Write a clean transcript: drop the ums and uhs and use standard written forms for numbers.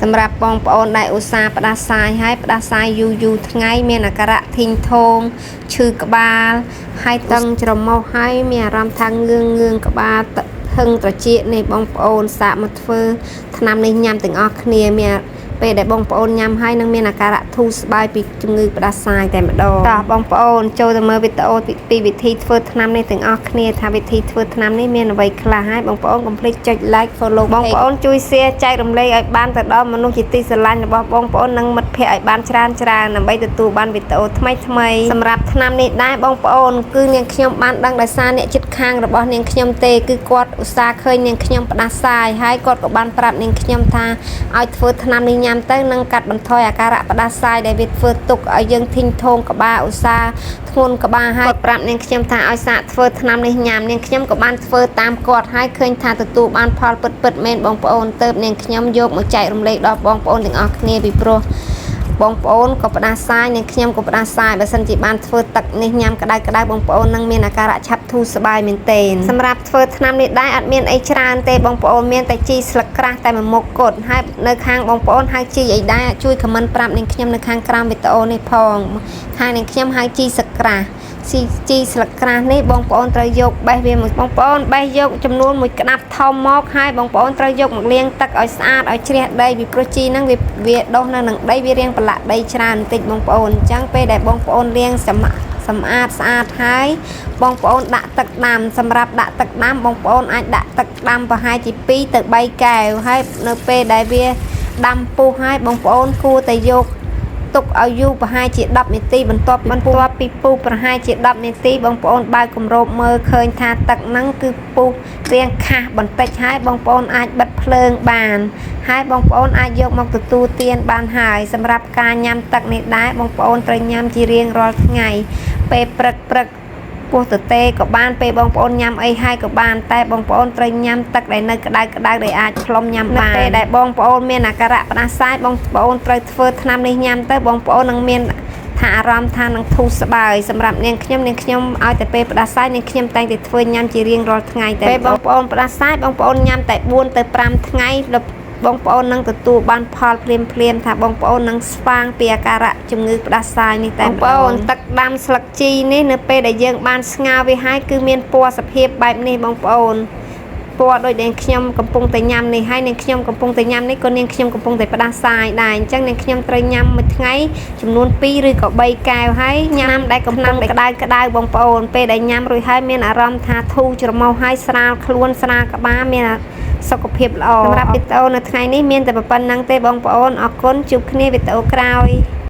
សម្រាប់បងប្អូនដែលឧស្សាហ៍ផ្ដាសាយហើយផ្ដាសាយយូរថ្ងៃមានអាការៈធីងធងឈឺក្បាលហើយតឹងច្រមុះហើយមានអារម្មណ៍ថាងឿងក្បាលហឹងត្រចៀកនេះបងប្អូនសាកមកធ្វើថ្នាំនេះញ៉ាំទាំងអស់គ្នាមានពេលដែលបងប្អូនញ៉ាំហើយនឹងមានអាការៈធូរស្បើយពីជំងឺផ្ដាសាយតែម្ដងតោះបងប្អូនចូលទៅមើលវីដេអូពីវិធីធ្វើថ្នាំនេះទាំងអស់គ្នាថាវិធីធ្វើថ្នាំនេះមានអ្វីខ្លះហើយបងប្អូនកុំភ្លេចចុច like follow បងប្អូនជួយ share ចែករំលែកឲ្យបានទៅដល់មនុស្សជាទីស្រឡាញ់របស់បងប្អូននិងមិត្តភ័ក្តិឲ្យបានច្រើនដើម្បីទទួលបានវីដេអូថ្មីសម្រាប់ថ្នាំនេះដែរបងប្អូនគឺនាងខ្ញុំបានដឹងដោយសារអ្នកជិតខាងរបស់នាងខ្ញុំទេគឺគាត់ឧស្សាហ៍ឃើញនាងខ្ញុំផ្ដាសាយហើយគាត់ក៏បានប្រាប់នាងខ្ញុំថាឲ្យធ្វើថ្នាំនេះញ៉ាំទៅនឹងកាត់បន្ថយអាការៈផ្ដាសាយដែលវាធ្វើទុកឲ្យយើងធីងធងក្បាលឧស្សាហ៍ធ្ងន់ក្បាលហើយគាត់ប្រាប់នាងខ្ញុំថាឲ្យសាកធ្វើថ្នាំនេះញ៉ាំនាងខ្ញុំក៏បានធ្វើតាមគាត់ហើយឃើញថាទទួលបានផលពិតមែនបងប្អូនទៅនាងខ្ញុំយកមកចែករំលែកដល់បងប្អូនទាំងអស់គ្នាពីព្រោះបងប្អូនក៏ផ្ដាសាយនាងខ្ញុំក៏ផ្ដាសាយបើសិនជាបានធ្វើទឹកនេះញ៉ាំក្តៅបងប្អូននឹងមានអាការៈឆាប់ធូរស្បើយមែនទែនសម្រាប់ធ្វើថ្នាំនេះដែរអត់មានអីច្រើនទេបងប្អូនមានតែជីស្លឹកក្រាស់តែមួយមុខគត់ហើយនៅខាងបងប្អូនហៅជីអីដែរជួយខមមិនប្រាប់នាងខ្ញុំនៅខាងក្រោមវីដេអូនេះផងខាងនាងខ្ញុំហៅជីស្លឹកក្រាស់ជីស្លឹកក្រាស់នេះបងប្អូនត្រូវយកបេះវាមួយបងប្អូនបេះយកចំនួនមួយក្តាប់ធំមកហើយបងប្អូនត្រូវយកមកលាងទឹកឲ្យស្អាតឲ្យជ្រះដីពីព្រោះជីហ្នឹងវាដុះនៅនឹងដីវារាងប្រឡាក់ដីច្រើនបន្តិចបងប្អូនអញ្ចឹងពេលដែលបងប្អូនលាងសម្អាតស្អាតហើយបងប្អូនដាក់ទឹកដាំសម្រាប់ដាក់ទឹកដាំបងប្អូនអាចដាក់ទឹកដាំប្រហែលជា2ទៅ3កែវហើយនៅពេលដែលវាដាំពុះហើយបងប្អូនគួរតែយកទុកឲ្យយូរប្រហែលជា10នាទីបន្ទាប់ពីពុះប្រហែលជា10នាទីបងប្អូនបើកគម្របមើលឃើញថាទឹកហ្នឹងគឺពុះរាងខាស់បន្តិចហើយបងប្អូនអាចបិទភ្លើងបានហើយបងប្អូនអាចយកមកទទួលទានបានហើយសម្រាប់ការញ៉ាំទឹកនេះដែរបងប្អូនត្រូវញ៉ាំជារៀងរាល់ថ្ងៃពេលព្រឹកពោះទទេក៏បានពេលបងប្អូនញ៉ាំអីហើយក៏បានតែបងប្អូនត្រូវញ៉ាំទឹកដែលនៅក្តៅដែលអាចផ្លុំញ៉ាំបានពេលដែលបងប្អូនមានអាការៈផ្ដាសាយបងប្អូនត្រូវធ្វើថ្នាំនេះញ៉ាំទៅបងប្អូននឹងមានថាអារម្មណ៍ថានឹងធូរស្បើយសម្រាប់នាងខ្ញុំឲ្យតែពេលផ្ដាសាយនាងខ្ញុំតែងតែធ្វើញ៉ាំជារៀងរាល់ថ្ងៃតែពេលបងប្អូនផ្ដាសាយបងប្អូនញ៉ាំតែ4ទៅ5ថ្ងៃបងប្អូននឹងទទួលបានផលភ្លាមថាបងប្អូននឹងស្វាងពីអាការៈជំងឺផ្ដាសាយនេះតែបងប្អូនទឹកដាំស្លឹកជីនេះនៅពេលដែលយើងបានស្ងោរវាហើយគឺមានពណ៌សភាពបែបនេះបងប្អូនពណ៌ដូចដែលខ្ញុំកំពុងតែញ៉ាំនេះហើយនាងខ្ញុំកំពុងតែញ៉ាំនេះក៏នាងខ្ញុំកំពុងតែផ្ដាសាយដែរអញ្ចឹងនាងខ្ញុំត្រូវញ៉ាំមួយថ្ងៃចំនួន2ឬក៏3កែវហើយញ៉ាំដែលកំពុងតែក្តៅបងប្អូនពេលដែលញ៉ាំរួចហើយមានអារម្មណ៍ថាធូរច្រមុះហើយស្រាលខ្លួនស្រាលក្បាលមានសុខភាពល្អសម្រាប់វីដេអូនៅថ្ងៃនេះមានតែប៉ុណ្្នឹងទេបងប្អូនអរគុណជួបគ្នាវីដេអូក្រោយ